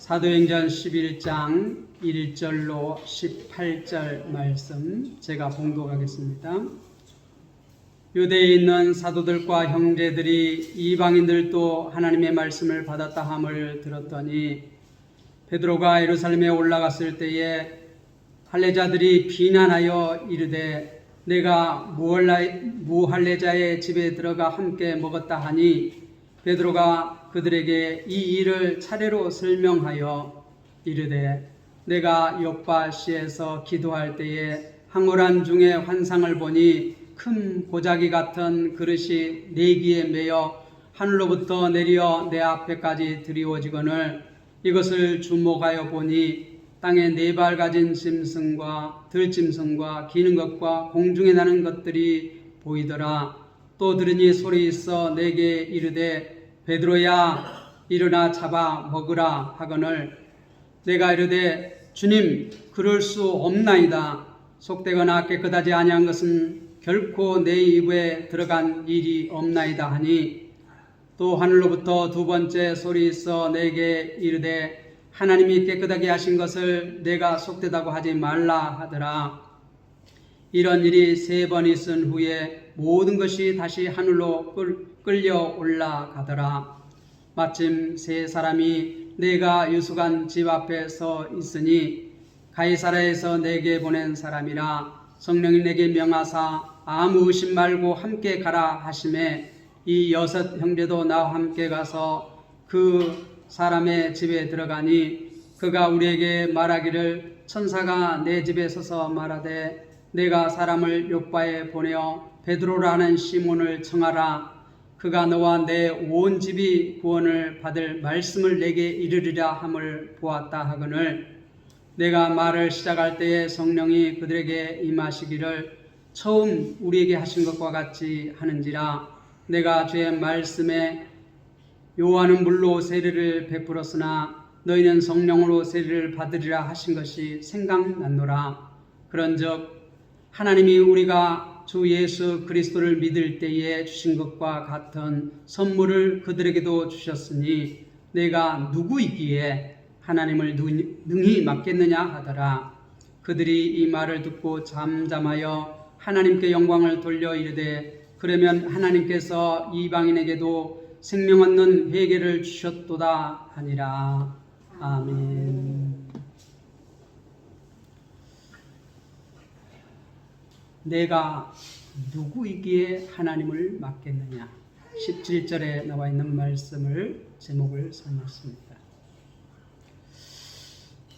사도행전 11장 1절로 18절 말씀 제가 봉독하겠습니다. 유대에 있는 사도들과 형제들이 이방인들도 하나님의 말씀을 받았다 함을 들었더니 베드로가 예루살렘에 올라갔을 때에 할례자들이 비난하여 이르되 내가 무할례자의 집에 들어가 함께 먹었다 하니 베드로가 그들에게 이 일을 차례로 설명하여 이르되 내가 요빠시에서 기도할 때에 황홀한 중에 환상을 보니 큰 보자기 같은 그릇이 네 기에 매여 하늘로부터 내려 내 앞에까지 드리워지거늘 이것을 주목하여 보니 땅에 네 발 가진 짐승과 들짐승과 기는 것과 공중에 나는 것들이 보이더라. 또 들으니 소리 있어 내게 이르되 베드로야 일어나 잡아 먹으라 하거늘 내가 이르되 주님 그럴 수 없나이다. 속되거나 깨끗하지 아니한 것은 결코 내 입에 들어간 일이 없나이다 하니 또 하늘로부터 두 번째 소리 있어 내게 이르되 하나님이 깨끗하게 하신 것을 내가 속되다고 하지 말라 하더라. 이런 일이 세 번 있은 후에 모든 것이 다시 하늘로 끌려 올라가더라. 마침 세 사람이 내가 유숙한 집 앞에 서 있으니 가이사랴에서 내게 보낸 사람이라. 성령이 내게 명하사 아무 의심 말고 함께 가라 하시매 이 여섯 형제도 나와 함께 가서 그 사람의 집에 들어가니 그가 우리에게 말하기를 천사가 내 집에 서서 말하되 내가 사람을 요빠에 보내어 베드로라는 시몬을 청하라. 그가 너와 내 온 집이 구원을 받을 말씀을 내게 이르리라 함을 보았다 하거늘 내가 말을 시작할 때에 성령이 그들에게 임하시기를 처음 우리에게 하신 것과 같이 하는지라. 내가 주의 말씀에 요한은 물로 세례를 베풀었으나 너희는 성령으로 세례를 받으리라 하신 것이 생각났노라. 그런즉 하나님이 우리가 주 예수 그리스도를 믿을 때에 주신 것과 같은 선물을 그들에게도 주셨으니 내가 누구이기에 하나님을 능히 맡겠느냐 하더라. 그들이 이 말을 듣고 잠잠하여 하나님께 영광을 돌려 이르되 그러면 하나님께서 이방인에게도 생명 얻는 회개를 주셨도다 하니라. 아멘. 내가 누구이기에 하나님을 맡겠느냐. 17절에 나와 있는 말씀을 제목을 삼았습니다.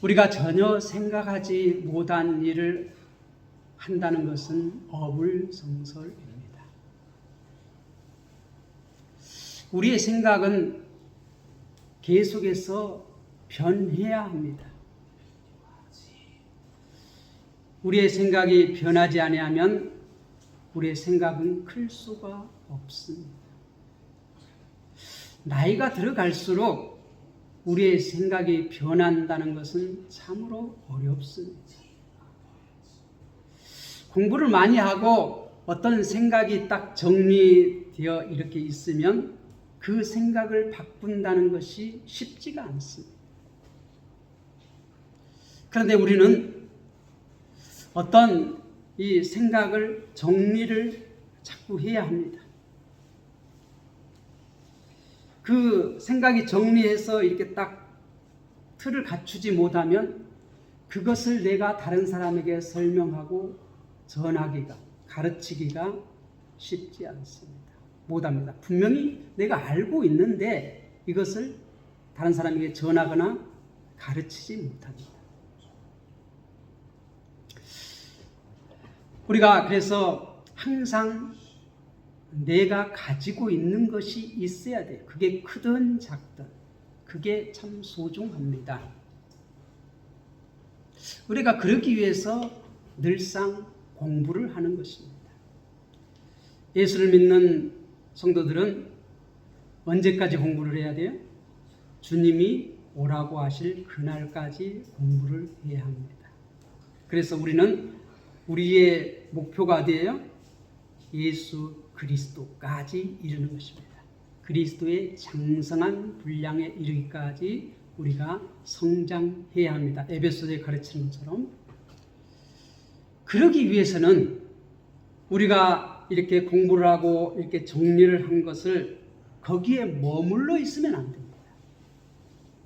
우리가 전혀 생각하지 못한 일을 한다는 것은 어불성설입니다. 우리의 생각은 계속해서 변해야 합니다. 우리의 생각이 변하지 아니하면 우리의 생각은 클 수가 없습니다. 나이가 들어갈수록 우리의 생각이 변한다는 것은 참으로 어렵습니다. 공부를 많이 하고 어떤 생각이 딱 정리되어 이렇게 있으면 그 생각을 바꾼다는 것이 쉽지가 않습니다. 그런데 우리는 어떤 이 생각을 정리를 자꾸 해야 합니다. 그 생각이 정리해서 이렇게 딱 틀을 갖추지 못하면 그것을 내가 다른 사람에게 설명하고 전하기가, 가르치기가 쉽지 않습니다. 못합니다. 분명히 내가 알고 있는데 이것을 다른 사람에게 전하거나 가르치지 못합니다. 우리가 그래서 항상 내가 가지고 있는 것이 있어야 돼요. 그게 크든 작든 그게 참 소중합니다. 우리가 그러기 위해서 늘상 공부를 하는 것입니다. 예수를 믿는 성도들은 언제까지 공부를 해야 돼요? 주님이 오라고 하실 그날까지 공부를 해야 합니다. 그래서 우리는 우리의 목표가 어디예요? 예수 그리스도까지 이르는 것입니다. 그리스도의 장성한 분량에 이르기까지 우리가 성장해야 합니다. 에베소서에 가르치는 것처럼. 그러기 위해서는 우리가 이렇게 공부를 하고 이렇게 정리를 한 것을 거기에 머물러 있으면 안 됩니다.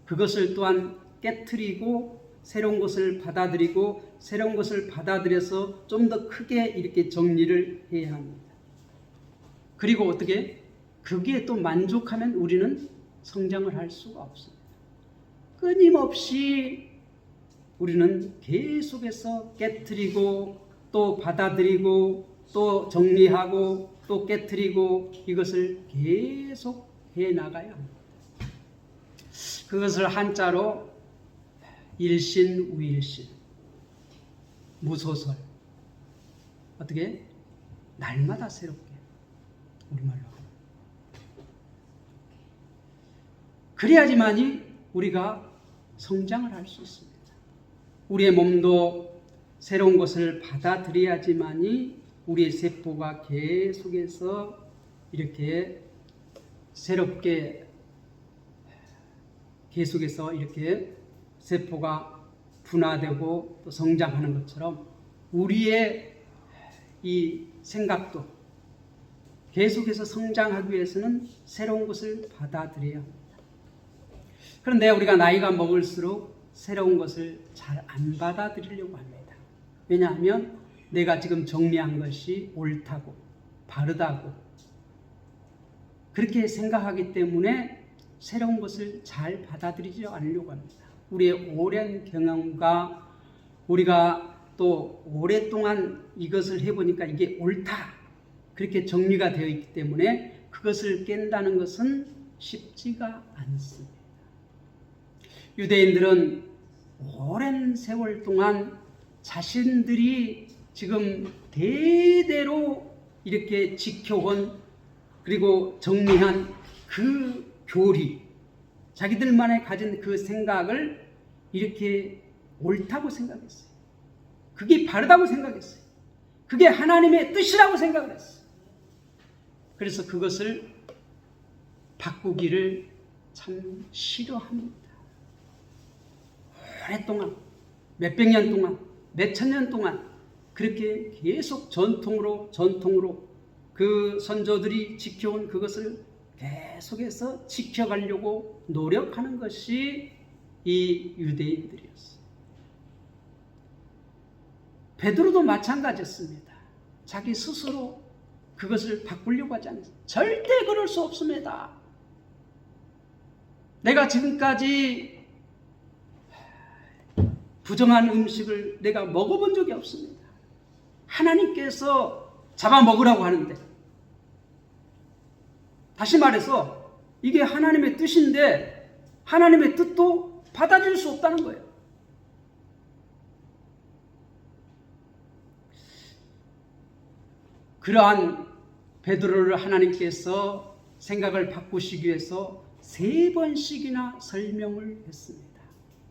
그것을 또한 깨트리고 새로운 것을 받아들이고 새로운 것을 받아들여서 좀 더 크게 이렇게 정리를 해야 합니다. 그리고 어떻게? 거기에 또 만족하면 우리는 성장을 할 수가 없습니다. 끊임없이 우리는 계속해서 깨트리고 또 받아들이고 또 정리하고 또 깨트리고 이것을 계속 해나가야 합니다. 그것을 한자로 일신우일신, 무소설, 어떻게? 날마다 새롭게, 우리말로 하면. 그래야지만이 우리가 성장을 할 수 있습니다. 우리의 몸도 새로운 것을 받아들여야지만이 우리의 세포가 계속해서 이렇게 새롭게 계속해서 이렇게 세포가 분화되고 또 성장하는 것처럼 우리의 이 생각도 계속해서 성장하기 위해서는 새로운 것을 받아들여야 합니다. 그런데 우리가 나이가 먹을수록 새로운 것을 잘 안 받아들이려고 합니다. 왜냐하면 내가 지금 정리한 것이 옳다고 바르다고 그렇게 생각하기 때문에 새로운 것을 잘 받아들이지 않으려고 합니다. 우리의 오랜 경험과 우리가 또 오랫동안 이것을 해보니까 이게 옳다 그렇게 정리가 되어 있기 때문에 그것을 깬다는 것은 쉽지가 않습니다. 유대인들은 오랜 세월 동안 자신들이 지금 대대로 이렇게 지켜온 그리고 정리한 그 교리, 자기들만의 가진 그 생각을 이렇게 옳다고 생각했어요. 그게 바르다고 생각했어요. 그게 하나님의 뜻이라고 생각을 했어요. 그래서 그것을 바꾸기를 참 싫어합니다. 오랫동안, 몇백 년 동안, 몇천 년 동안 그렇게 계속 전통으로 그 선조들이 지켜온 그것을 계속해서 지켜가려고 노력하는 것이 이 유대인들이었어요. 베드로도 마찬가지였습니다. 자기 스스로 그것을 바꾸려고 하지 않았어요. 절대 그럴 수 없습니다. 내가 지금까지 부정한 음식을 내가 먹어본 적이 없습니다. 하나님께서 잡아먹으라고 하는데, 다시 말해서 이게 하나님의 뜻인데 하나님의 뜻도 받아들일 수 없다는 거예요. 그러한 베드로를 하나님께서 생각을 바꾸시기 위해서 3번씩이나 설명을 했습니다.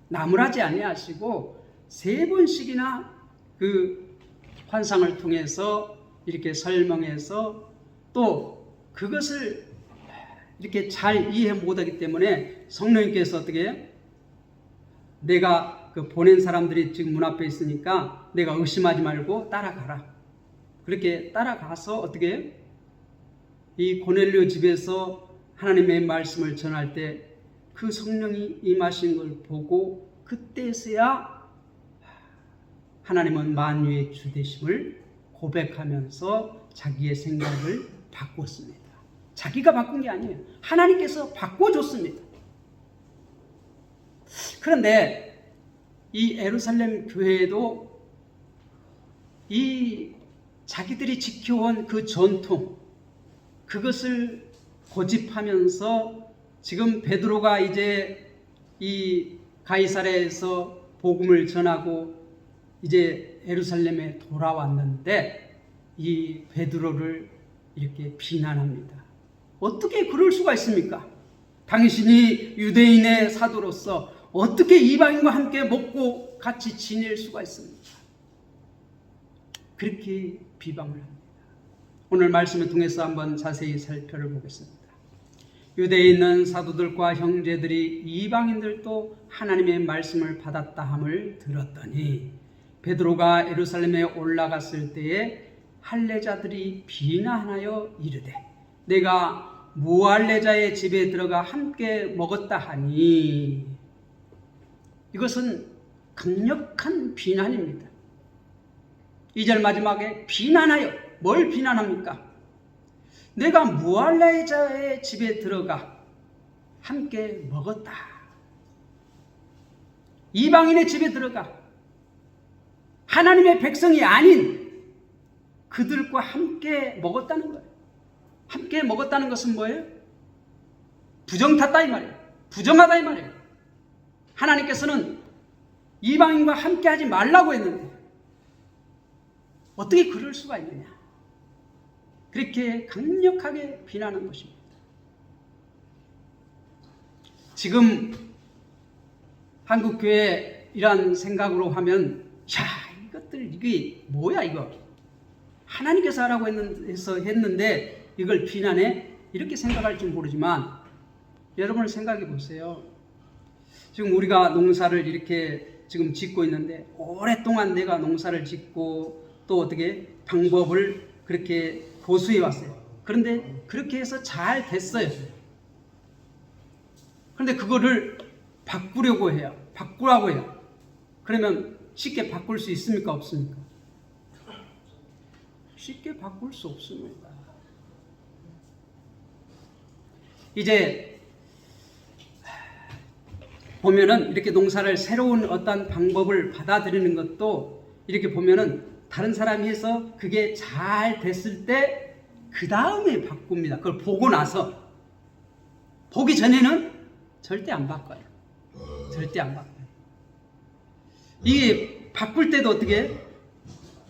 나무라지 아니하시고 3번씩이나 그 환상을 통해서 이렇게 설명해서 또 그것을 이렇게 잘 이해 못하기 때문에 성령님께서 어떻게 해요? 내가 그 보낸 사람들이 지금 문 앞에 있으니까 내가 의심하지 말고 따라가라. 그렇게 따라가서 어떻게 해요? 이 고넬료 집에서 하나님의 말씀을 전할 때 그 성령이 임하신 걸 보고 그때서야 하나님은 만유의 주 되심을 고백하면서 자기의 생각을 바꿨습니다. 자기가 바꾼 게 아니에요. 하나님께서 바꿔줬습니다. 그런데 이 예루살렘 교회도 이 자기들이 지켜온 그 전통, 그것을 고집하면서 지금 베드로가 이제 이 가이사랴에서 복음을 전하고 이제 예루살렘에 돌아왔는데 이 베드로를 이렇게 비난합니다. 어떻게 그럴 수가 있습니까? 당신이 유대인의 사도로서 어떻게 이방인과 함께 먹고 같이 지낼 수가 있습니까? 그렇게 비방을 합니다. 오늘 말씀을 통해서 한번 자세히 살펴보겠습니다. 유대에 있는 사도들과 형제들이 이방인들도 하나님의 말씀을 받았다 함을 들었더니 베드로가 예루살렘에 올라갔을 때에 할례자들이 비난하여 이르되 내가 무할례자의 집에 들어가 함께 먹었다 하니, 이것은 강력한 비난입니다. 2절 마지막에 비난하여, 뭘 비난합니까? 내가 무할례자의 집에 들어가 함께 먹었다. 이방인의 집에 들어가 하나님의 백성이 아닌 그들과 함께 먹었다는 거예요. 함께 먹었다는 것은 뭐예요? 부정탔다 이 말이에요. 부정하다 이 말이에요. 하나님께서는 이방인과 함께 하지 말라고 했는데 어떻게 그럴 수가 있느냐. 그렇게 강력하게 비난한 것입니다. 지금 한국교회 이런 생각으로 하면 이것들 이게 뭐야 이거. 하나님께서 하라고 했는데 이걸 비난해? 이렇게 생각할지 모르지만 여러분 생각해 보세요. 지금 우리가 농사를 이렇게 지금 짓고 있는데 오랫동안 내가 농사를 짓고 또 어떻게 방법을 그렇게 고수해 왔어요. 그런데 그렇게 해서 잘 됐어요. 그런데 그거를 바꾸려고 해요. 바꾸라고 해요. 그러면 쉽게 바꿀 수 있습니까? 없습니까? 쉽게 바꿀 수 없습니다. 이제 보면은 이렇게 농사를 새로운 어떤 방법을 받아들이는 것도 이렇게 보면은 다른 사람이 해서 그게 잘 됐을 때 그 다음에 바꿉니다. 그걸 보고 나서. 보기 전에는 절대 안 바꿔요. 절대 안 바꿔요. 이게 바꿀 때도 어떻게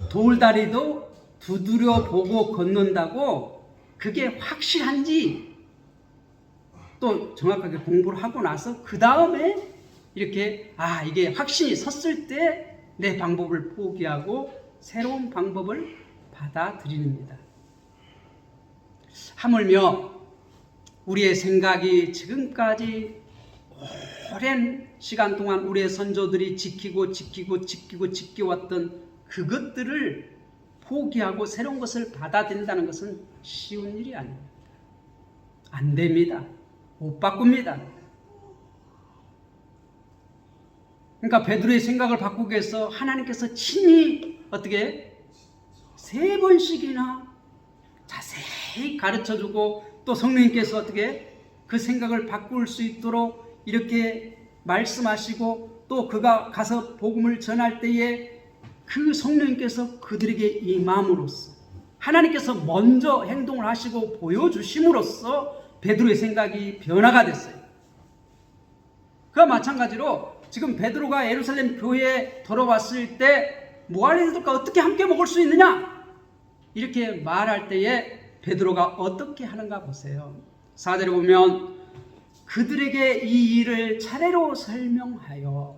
돌다리도 두드려 보고 걷는다고 그게 확실한지 또 정확하게 공부를 하고 나서 그 다음에 이렇게 이게 확신이 섰을 때 내 방법을 포기하고 새로운 방법을 받아들입니다. 하물며 우리의 생각이 지금까지 오랜 시간 동안 우리의 선조들이 지켜왔던 그것들을 포기하고 새로운 것을 받아들인다는 것은 쉬운 일이 아닙니다. 안 됩니다. 못 바꿉니다. 그러니까 베드로의 생각을 바꾸기 위해서 하나님께서 친히 어떻게 3번씩이나 자세히 가르쳐주고 또 성령님께서 어떻게 그 생각을 바꿀 수 있도록 이렇게 말씀하시고 또 그가 가서 복음을 전할 때에 그 성령님께서 그들에게 임함으로써 하나님께서 먼저 행동을 하시고 보여주심으로써 베드로의 생각이 변화가 됐어요. 그와 마찬가지로 지금 베드로가 예루살렘 교회에 돌아왔을 때 무할례자들과 어떻게 함께 먹을 수 있느냐? 이렇게 말할 때에 베드로가 어떻게 하는가 보세요. 4절에 보면 그들에게 이 일을 차례로 설명하여,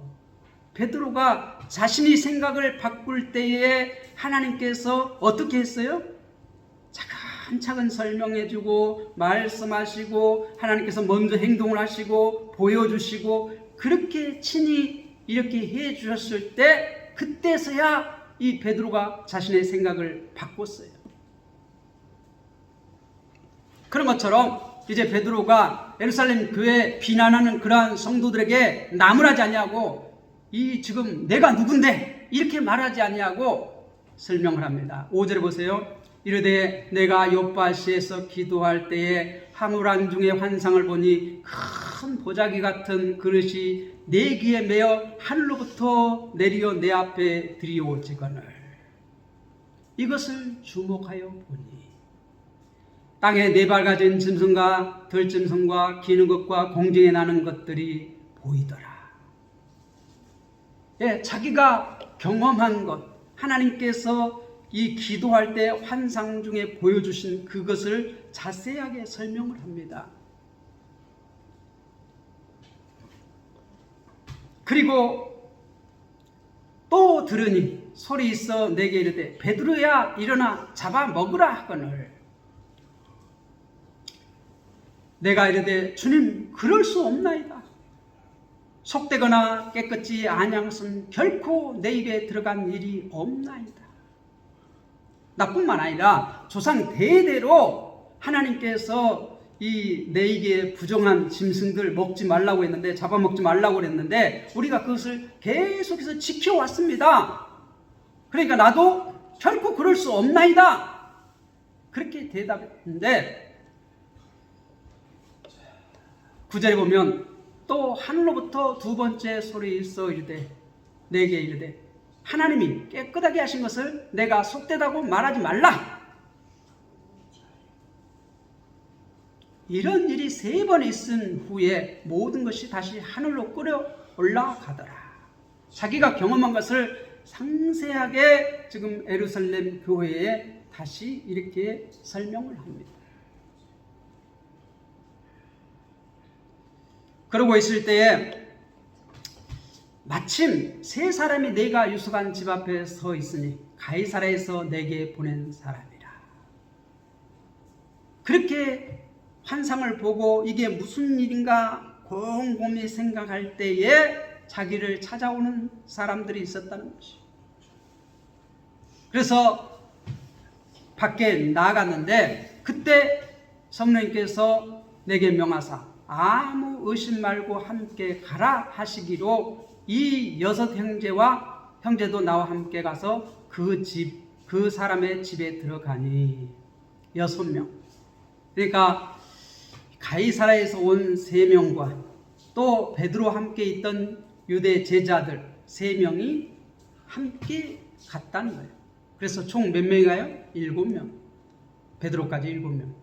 베드로가 자신이 생각을 바꿀 때에 하나님께서 어떻게 했어요? 차근차근 설명해주고 말씀하시고 하나님께서 먼저 행동을 하시고 보여주시고 그렇게 친히 이렇게 해주셨을 때 그때서야 이 베드로가 자신의 생각을 바꿨어요. 그런 것처럼 이제 베드로가 예루살렘 교회 비난하는 그러한 성도들에게 나무라지 아니하고 이 지금 내가 누군데 이렇게 말하지 아니하고 설명을 합니다. 5절에 보세요. 이르되 내가 요파시에서 기도할 때에 하물안 중에 환상을 보니 큰 보자기 같은 그릇이 내 귀에 매어 하늘로부터 내려 내 앞에 들이오지거늘 이것을 주목하여 보니 땅에 4발 가진 짐승과 들짐승과 기는 것과 공중에 나는 것들이 보이더라. 자기가 경험한 것, 하나님께서 이 기도할 때 환상 중에 보여주신 그것을 자세하게 설명을 합니다. 그리고 또 들으니 소리 있어 내게 이르되 베드로야 일어나 잡아 먹으라 하거늘. 내가 이르되 주님 그럴 수 없나이다. 속되거나 깨끗이 아니함은 결코 내 입에 들어간 일이 없나이다. 나뿐만 아니라 조상 대대로 하나님께서 이 내 입에 부정한 짐승들 먹지 말라고 했는데, 잡아먹지 말라고 그랬는데 우리가 그것을 계속해서 지켜왔습니다. 그러니까 나도 결코 그럴 수 없나이다. 그렇게 대답했는데 9절에 보면 또 하늘로부터 두 번째 소리 있어 이르되 내게 이르되 하나님이 깨끗하게 하신 것을 내가 속되다고 말하지 말라. 이런 일이 3번 있은 후에 모든 것이 다시 하늘로 끌어 올라가더라. 자기가 경험한 것을 상세하게 지금 예루살렘 교회에 다시 이렇게 설명을 합니다. 그러고 있을 때에 마침 3사람이 내가 유숙한 집 앞에 서 있으니 가이사랴에서 내게 보낸 사람이라. 그렇게 환상을 보고 이게 무슨 일인가 곰곰이 생각할 때에 자기를 찾아오는 사람들이 있었다는 것이죠. 그래서 밖에 나갔는데 그때 성령님께서 내게 명하사 아무 의심 말고 함께 가라 하시기로 이 6 형제와 형제도 나와 함께 가서 그 사람의 집에 들어가니 6명. 그러니까 가이사랴에서 온 3명과 또 베드로와 함께 있던 유대 제자들 3명이 함께 갔다는 거예요. 그래서 총 몇 명인가요? 7명. 베드로까지 7명.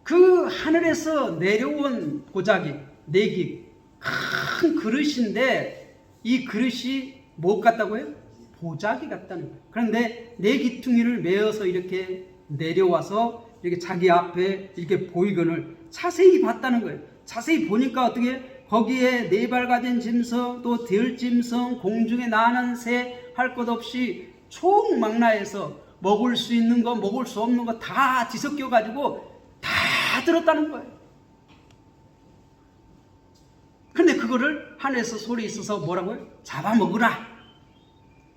그 하늘에서 내려온 보자기, 내기, 큰 그릇인데 이 그릇이 뭐 같다고요? 보자기 같다는 거예요. 그런데 네 기퉁이를 메어서 이렇게 내려와서 이렇게 자기 앞에 이렇게 보이건을 자세히 봤다는 거예요. 자세히 보니까 어떻게 거기에 4발 가진 짐승, 또 들짐승, 공중에 나는 새 할 것 없이 총망라해서 먹을 수 있는 거, 먹을 수 없는 거 다 뒤섞여 가지고 다 들었다는 거예요. 근데 그거를 하늘에서 소리 있어서 뭐라고요? 잡아먹으라.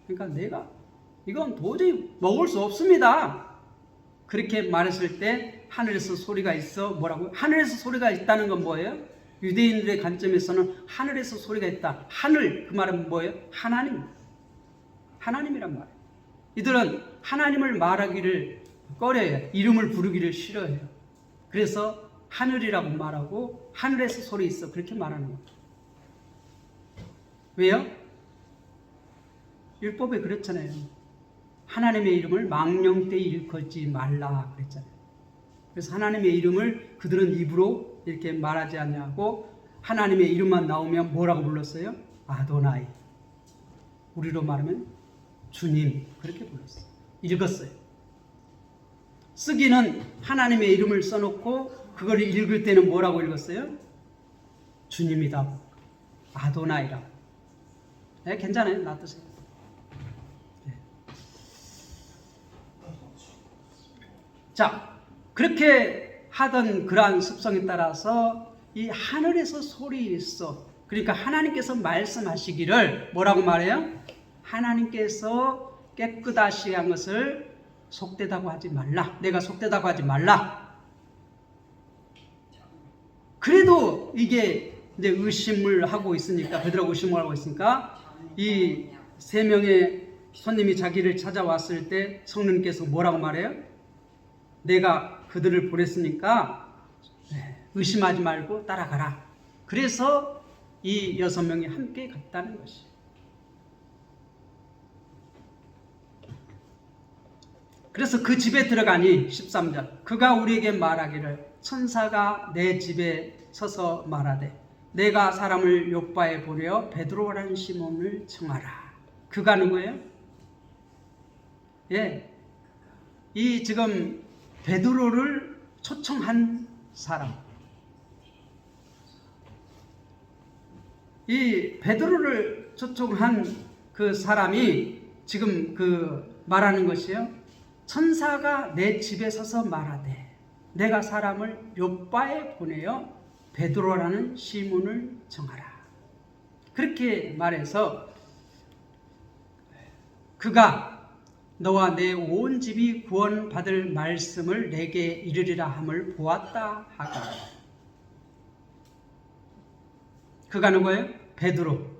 그러니까 내가 이건 도저히 먹을 수 없습니다. 그렇게 말했을 때 하늘에서 소리가 있어 뭐라고요? 하늘에서 소리가 있다는 건 뭐예요? 유대인들의 관점에서는 하늘에서 소리가 있다. 하늘 그 말은 뭐예요? 하나님이란 말이에요. 이들은 하나님을 말하기를 꺼려요. 이름을 부르기를 싫어해요. 그래서 하늘이라고 말하고 하늘에서 소리 있어 그렇게 말하는 거예요. 왜요? 율법에 그렇잖아요. 하나님의 이름을 망령되이 일컫지 말라 그랬잖아요. 그래서 하나님의 이름을 그들은 입으로 이렇게 말하지 않냐고 하나님의 이름만 나오면 뭐라고 불렀어요? 아도나이. 우리로 말하면 주님 그렇게 불렀어요. 읽었어요. 쓰기는 하나님의 이름을 써놓고 그걸 읽을 때는 뭐라고 읽었어요? 주님이다. 아도나이라고. 네, 괜찮아요. 놔두세요. 네. 자, 그렇게 하던 그러한 습성에 따라서 이 하늘에서 소리 있어. 그러니까 하나님께서 말씀하시기를 뭐라고 말해요? 하나님께서 깨끗하시 한 것을 속되다고 하지 말라. 내가 속되다고 하지 말라. 그래도 이게 이제 의심을 하고 있으니까, 베드로가 의심을 하고 있으니까 이 3명의 손님이 자기를 찾아왔을 때 성령님께서 뭐라고 말해요? 내가 그들을 보냈으니까 의심하지 말고 따라가라. 그래서 이 6명이 함께 갔다는 것이. 그래서 그 집에 들어가니 13절 그가 우리에게 말하기를 천사가 내 집에 서서 말하되 내가 사람을 욥바에 보려 베드로라는 시몬을 청하라. 그가 누구예요? 예, 이 지금 베드로를 초청한 사람. 이 베드로를 초청한 그 사람이 지금 그 말하는 것이요. 천사가 내 집에 서서 말하되 내가 사람을 욥바에 보내어 베드로라는 시몬을 정하라. 그렇게 말해서 그가 너와 내 온 집이 구원받을 말씀을 내게 이르리라 함을 보았다 하고. 그가 누구예요? 베드로.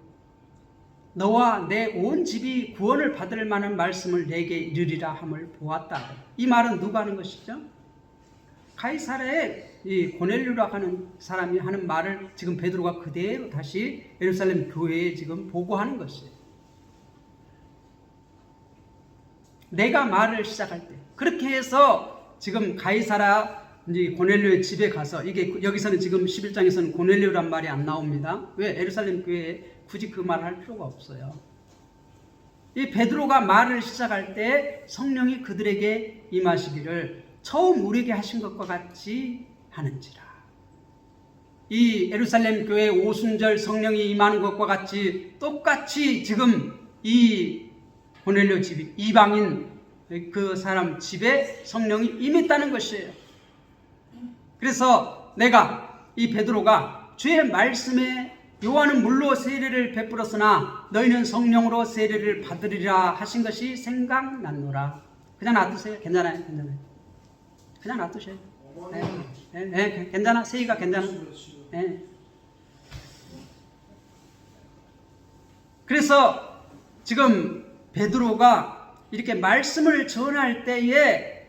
너와 내 온 집이 구원을 받을 만한 말씀을 내게 이르리라 함을 보았다. 이 말은 누가 하는 것이죠? 가이사랴의 이 고넬료라고 하는 사람이 하는 말을 지금 베드로가 그대로 다시 예루살렘 교회에 지금 보고하는 것이에요. 내가 말을 시작할 때 그렇게 해서 지금 가이사랴 고넬료의 집에 가서, 이게 여기서는 지금 11장에서는 고넬료란 말이 안 나옵니다. 왜? 예루살렘 교회에 굳이 그 말을 할 필요가 없어요. 이 베드로가 말을 시작할 때 성령이 그들에게 임하시기를 처음 우리에게 하신 것과 같이 하는지라. 이 예루살렘 교회 오순절 성령이 임하는 것과 같이 똑같이 지금 이 고넬료 집이, 이방인 그 사람 집에 성령이 임했다는 것이에요. 그래서 내가, 이 베드로가 주의 말씀에 요한은 물로 세례를 베풀었으나 너희는 성령으로 세례를 받으리라 하신 것이 생각났노라. 그냥 놔두세요. 괜찮아요. 그냥 놔두세요. 괜찮아. 세이가 괜찮아. 그래서 지금 베드로가 이렇게 말씀을 전할 때에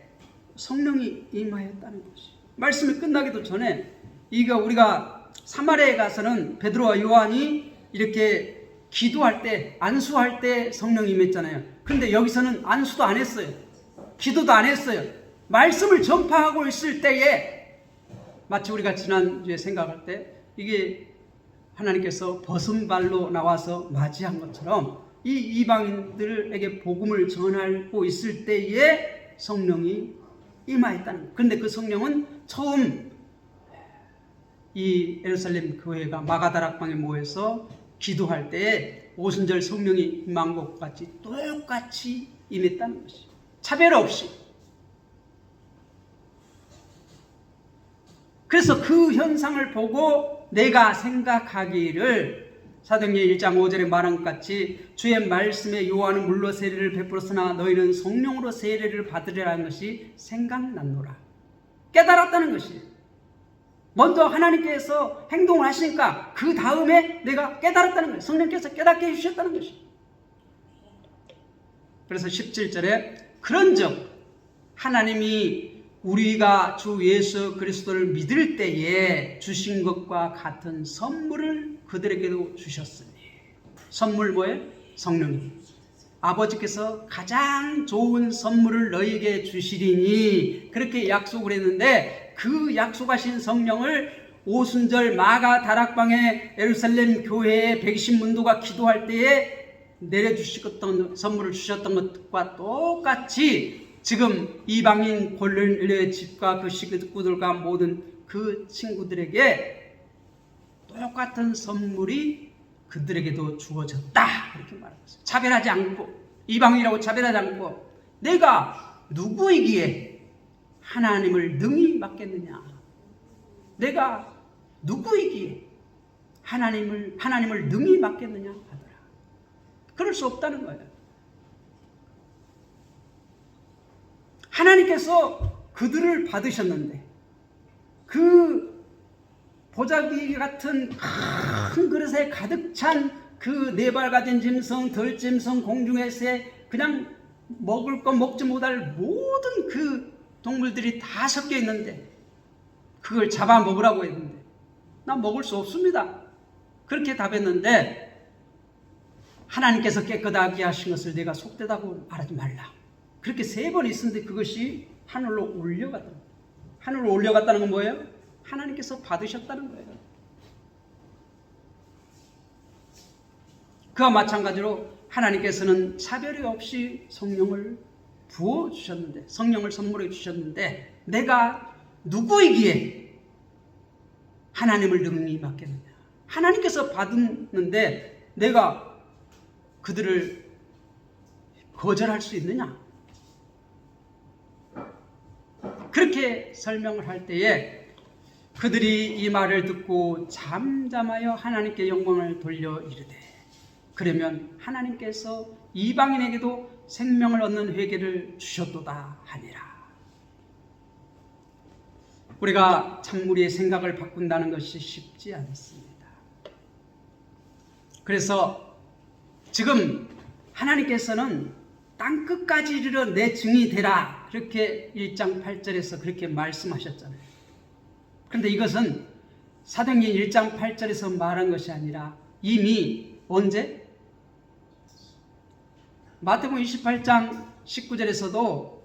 성령이 임하였다는 것이, 말씀이 끝나기도 전에, 이거 우리가 사마리아에 가서는 베드로와 요한이 이렇게 기도할 때, 안수할 때 성령이 임했잖아요. 그런데 여기서는 안수도 안 했어요. 기도도 안 했어요. 말씀을 전파하고 있을 때에, 마치 우리가 지난주에 생각할 때 이게 하나님께서 벗은발로 나와서 맞이한 것처럼 이 이방인들에게 복음을 전하고 있을 때에 성령이 임하였다는 거예요. 그런데 그 성령은 처음 이 예루살렘 교회가 마가다락방에 모여서 기도할 때에 오순절 성령이 임한 것 같이 똑같이 임했다는 것이죠. 차별 없이. 그래서 그 현상을 보고 내가 생각하기를 사도행전 1장 5절에 말한 것 같이 주의 말씀에 요한은 물로 세례를 베풀었으나 너희는 성령으로 세례를 받으리라는 것이 생각났노라. 깨달았다는 것이에요. 먼저 하나님께서 행동을 하시니까 그 다음에 내가 깨달았다는 거예요. 성령께서 깨닫게 해주셨다는 것이에요. 그래서 17절에 그런즉 하나님이 우리가 주 예수 그리스도를 믿을 때에 주신 것과 같은 선물을 그들에게도 주셨으니. 선물 뭐예요? 성령님. 아버지께서 가장 좋은 선물을 너희에게 주시리니 그렇게 약속을 했는데, 그 약속하신 성령을 오순절 마가 다락방에 예루살렘 교회의 120문도가 기도할 때에 내려주셨던 선물을 주셨던 것과 똑같이 지금 이방인 고넬료의 집과 그 식구들과 모든 그 친구들에게 똑같은 선물이 그들에게도 주어졌다. 그렇게 말합니다. 차별하지 않고, 이방인이라고 차별하지 않고, 내가 누구이기에 하나님을 능히 맡겠느냐? 내가 누구이기에 하나님을 능히 맡겠느냐 하더라. 그럴 수 없다는 거예요. 하나님께서 그들을 받으셨는데 그 보자기 같은 큰 그릇에 가득 찬 그 네 발 가진 짐승, 들짐승, 공중의 새, 그냥 먹을 것 먹지 못할 모든 그 동물들이 다 섞여 있는데 그걸 잡아 먹으라고 했는데 난 먹을 수 없습니다. 그렇게 답했는데 하나님께서 깨끗하게 하신 것을 내가 속되다고 말하지 말라. 그렇게 3번 있었는데 그것이 하늘로 올려갔다. 하늘로 올려갔다는 건 뭐예요? 하나님께서 받으셨다는 거예요. 그와 마찬가지로 하나님께서는 차별이 없이 성령을 부어주셨는데, 성령을 선물해 주셨는데 내가 누구이기에 하나님을 능히 맡겠느냐? 하나님께서 받았는데 내가 그들을 거절할 수 있느냐? 그렇게 설명을 할 때에 그들이 이 말을 듣고 잠잠하여 하나님께 영광을 돌려 이르되 그러면 하나님께서 이방인에게도 생명을 얻는 회개를 주셨도다 하니라. 우리가 참우리의 생각을 바꾼다는 것이 쉽지 않습니다. 그래서 지금 하나님께서는 땅끝까지 이르러 내 증이 되라, 그렇게 1장 8절에서 그렇게 말씀하셨잖아요. 그런데 이것은 사도행전 1장 8절에서 말한 것이 아니라 이미 언제? 마태복음 28장 19절에서도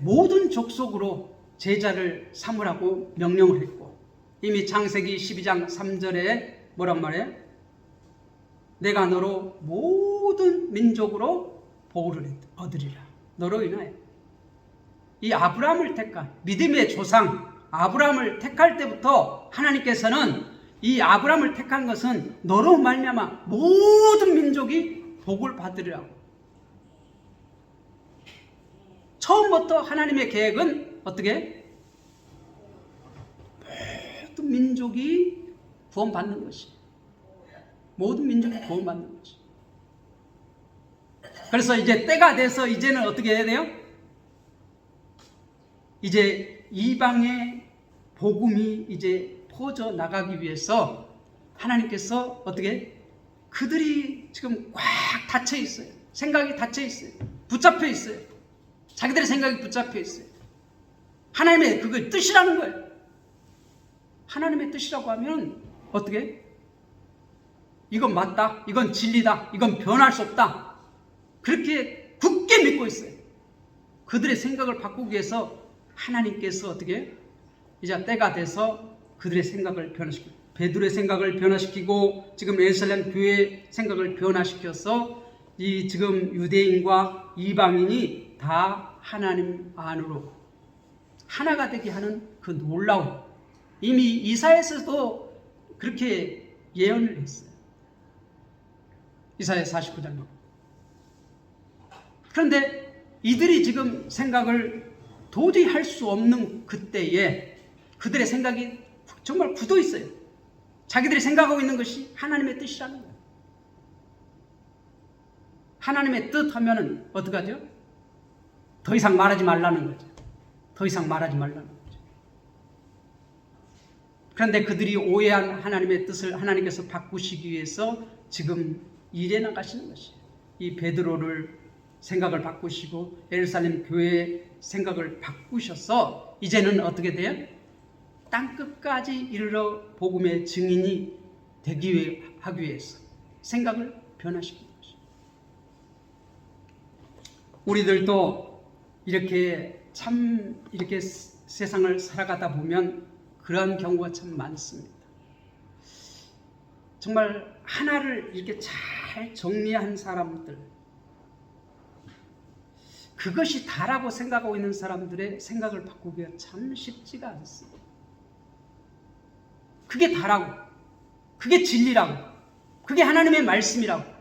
모든 족속으로 제자를 삼으라고 명령을 했고, 이미 창세기 12장 3절에 뭐란 말이에요? 내가 너로 모든 민족으로 복을 얻으리라. 너로 인하여. 이 아브라함을 택한 믿음의 조상 아브라함을 택할 때부터 하나님께서는 이 아브라함을 택한 것은 너로 말미암아 모든 민족이 복을 받으리라고. 처음부터 하나님의 계획은 어떻게? 모든 민족이 구원받는 것이. 모든 민족이 구원받는 것이. 그래서 이제 때가 돼서 이제는 어떻게 해야 돼요? 이제 이방의 복음이 이제 퍼져 나가기 위해서 하나님께서 어떻게? 그들이 지금 꽉 닫혀 있어요. 생각이 닫혀 있어요. 붙잡혀 있어요. 자기들의 생각이 붙잡혀 있어요. 하나님의 그걸 뜻이라는 거예요. 하나님의 뜻이라고 하면 어떻게? 이건 맞다. 이건 진리다. 이건 변할 수 없다. 그렇게 굳게 믿고 있어요. 그들의 생각을 바꾸기 위해서 하나님께서 어떻게? 이제 때가 돼서 그들의 생각을 변화시키고, 베드로의 생각을 변화시키고, 지금 예루살렘 교회의 생각을 변화시켜서 이 지금 유대인과 이방인이 다 하나님 안으로 하나가 되게 하는 그 놀라운, 이미 이사야에서도 그렇게 예언을 했어요. 이사야 49장. 그런데 이들이 지금 생각을 도저히 할 수 없는 그때에 그들의 생각이 정말 굳어 있어요. 자기들이 생각하고 있는 것이 하나님의 뜻이라는 거예요. 하나님의 뜻 하면은 어떻게 하죠? 더 이상 말하지 말라는 거죠. 더 이상 말하지 말라는 거죠. 그런데 그들이 오해한 하나님의 뜻을 하나님께서 바꾸시기 위해서 지금 일해 나가시는 것이에요. 이 베드로를 생각을 바꾸시고 예루살렘 교회의 생각을 바꾸셔서 이제는 어떻게 돼요? 땅끝까지 이르러 복음의 증인이 하기 위해서 생각을 변화시키는 것이죠. 우리들도 이렇게 세상을 살아가다 보면 그러한 경우가 참 많습니다. 정말 하나를 이렇게 잘 정리한 사람들, 그것이 다라고 생각하고 있는 사람들의 생각을 바꾸기가 참 쉽지가 않습니다. 그게 다라고, 그게 진리라고, 그게 하나님의 말씀이라고.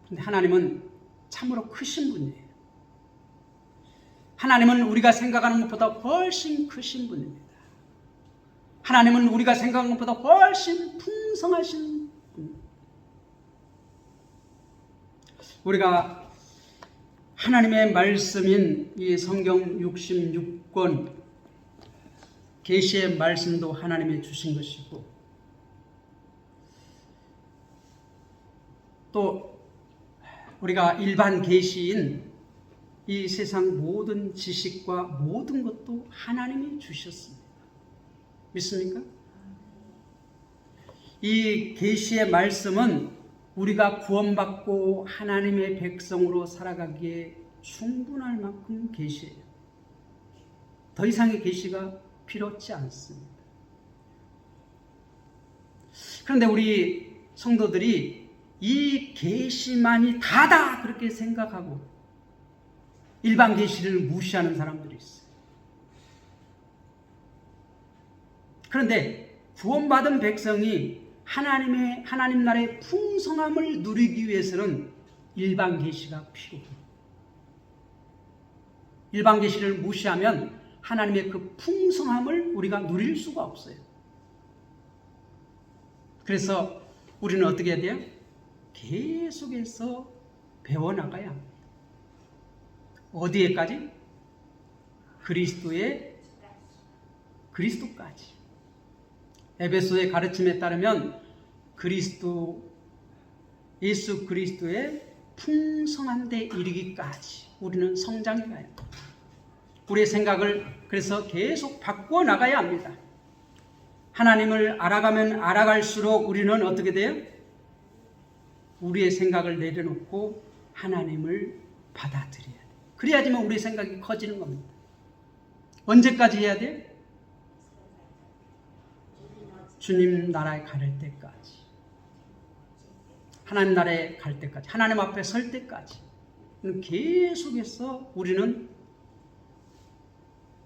근데 하나님은 참으로 크신 분이에요. 하나님은 우리가 생각하는 것보다 훨씬 크신 분입니다. 하나님은 우리가 생각하는 것보다 훨씬 풍성하신 분입니다. 우리가 하나님의 말씀인 이 성경 66권 계시의 말씀도 하나님이 주신 것이고, 또 우리가 일반 계시인 이 세상 모든 지식과 모든 것도 하나님이 주셨습니다. 믿습니까? 이 계시의 말씀은 우리가 구원받고 하나님의 백성으로 살아가기에 충분할 만큼 계시예요. 더 이상의 계시가 필요치 않습니다. 그런데 우리 성도들이 이 계시만이 다다 그렇게 생각하고 일반 계시를 무시하는 사람들이 있어요. 그런데 구원받은 백성이 하나님 나라의 풍성함을 누리기 위해서는 일반 계시가 필요해요. 일반 계시를 무시하면 하나님의 그 풍성함을 우리가 누릴 수가 없어요. 그래서 우리는 어떻게 해야 돼요? 계속해서 배워나가야 합니다. 어디에까지? 그리스도까지. 에베소의 가르침에 따르면 예수 그리스도의 풍성한 데 이르기까지 우리는 성장해 가야 합니다. 우리의 생각을 그래서 계속 바꾸어 나가야 합니다. 하나님을 알아가면 알아갈수록 우리는 어떻게 돼요? 우리의 생각을 내려놓고 하나님을 받아들여야 돼요. 그래야지만 우리의 생각이 커지는 겁니다. 언제까지 해야 돼요? 주님 나라에 갈 때까지. 하나님 나라에 갈 때까지. 하나님 앞에 설 때까지. 계속해서 우리는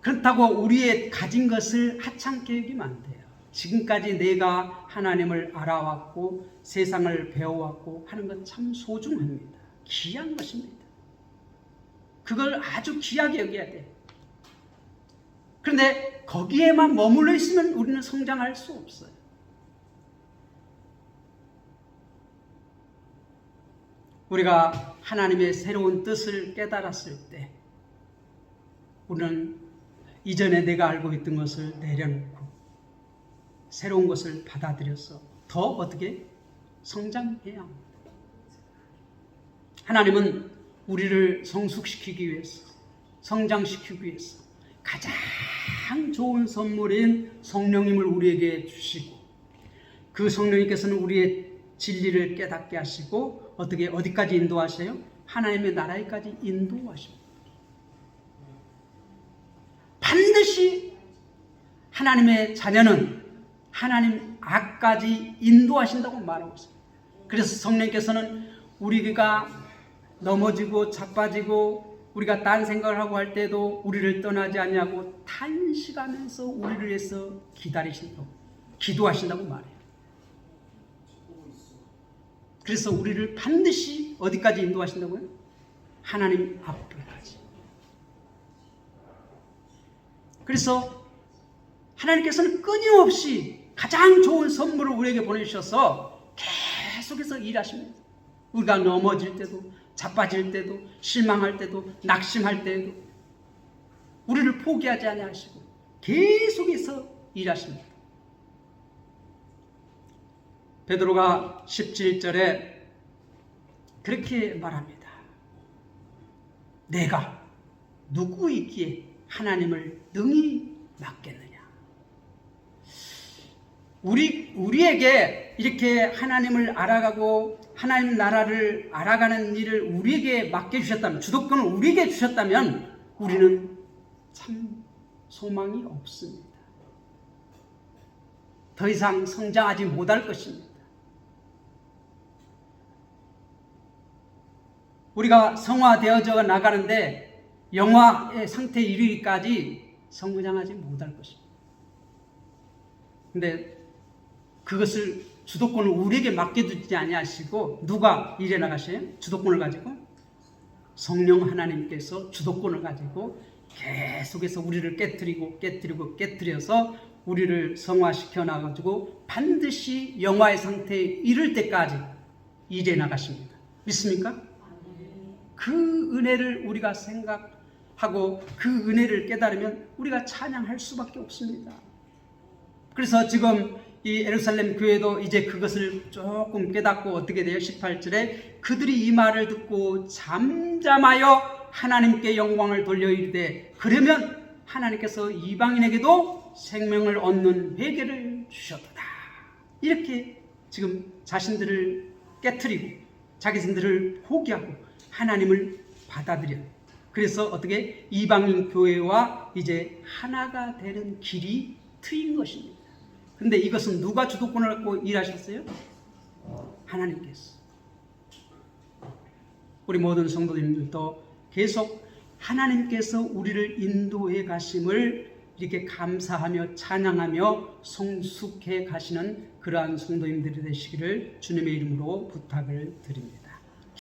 그렇다고 우리의 가진 것을 하찮게 여기면 안 돼요. 지금까지 내가 하나님을 알아왔고 세상을 배워왔고 하는 건 참 소중합니다. 귀한 것입니다. 그걸 아주 귀하게 여겨야 돼요. 그런데 거기에만 머물러 있으면 우리는 성장할 수 없어요. 우리가 하나님의 새로운 뜻을 깨달았을 때 우리는 이전에 내가 알고 있던 것을 내려놓고 새로운 것을 받아들여서 더 어떻게 성장해야 합니다. 하나님은 우리를 성숙시키기 위해서, 성장시키기 위해서 가장 좋은 선물인 성령님을 우리에게 주시고 그 성령님께서는 우리의 진리를 깨닫게 하시고 어디까지 인도하세요? 하나님의 나라에까지 인도하십니다. 반드시 하나님의 자녀는 하나님 앞까지 인도하신다고 말하고 있습니다. 그래서 성령께서는 우리가 넘어지고 자빠지고 우리가 딴 생각을 하고 할 때도 우리를 떠나지 않냐고 탄식하면서 우리를 위해서 기다리신다고, 기도하신다고 말해요. 그래서 우리를 반드시 어디까지 인도하신다고요? 하나님 앞에까지. 그래서 하나님께서는 끊임없이 가장 좋은 선물을 우리에게 보내주셔서 계속해서 일하십니다. 우리가 넘어질 때도 자빠질 때도 실망할 때도 낙심할 때도 우리를 포기하지 아니하시고 계속해서 일하십니다. 베드로가 17절에 그렇게 말합니다. 내가 누구 있기에 하나님을 능히 맡겠느냐. 우리에게 이렇게 하나님을 알아가고 하나님 나라를 알아가는 일을 우리에게 맡겨주셨다면, 주도권을 우리에게 주셨다면 우리는 참 소망이 없습니다. 더 이상 성장하지 못할 것입니다. 우리가 성화되어져 나가는데 영화의 상태에 이르기까지 성장하지 못할 것입니다. 근데 그것을 주도권을 우리에게 맡겨두지 아니하시고 누가 일해 나가셔요? 주도권을 가지고 성령 하나님께서 주도권을 가지고 계속해서 우리를 깨트려서 우리를 성화시켜 나가지고 반드시 영화의 상태에 이를 때까지 일해 나가십니다. 믿습니까? 그 은혜를 우리가 생각하고 그 은혜를 깨달으면 우리가 찬양할 수밖에 없습니다. 그래서 지금 이 예루살렘 교회도 이제 그것을 조금 깨닫고 어떻게 돼요? 18절에 그들이 이 말을 듣고 잠잠하여 하나님께 영광을 돌려 이르되 그러면 하나님께서 이방인에게도 생명을 얻는 회개를 주셨도다. 이렇게 지금 자신들을 깨트리고 자기들을 포기하고 하나님을 받아들여. 그래서 어떻게 이방인 교회와 이제 하나가 되는 길이 트인 것입니다. 근데 이것은 누가 주도권을 갖고 일하셨어요? 하나님께서. 우리 모든 성도님들도 계속 하나님께서 우리를 인도해 가심을 이렇게 감사하며 찬양하며 성숙해 가시는 그러한 성도님들이 되시기를 주님의 이름으로 부탁을 드립니다.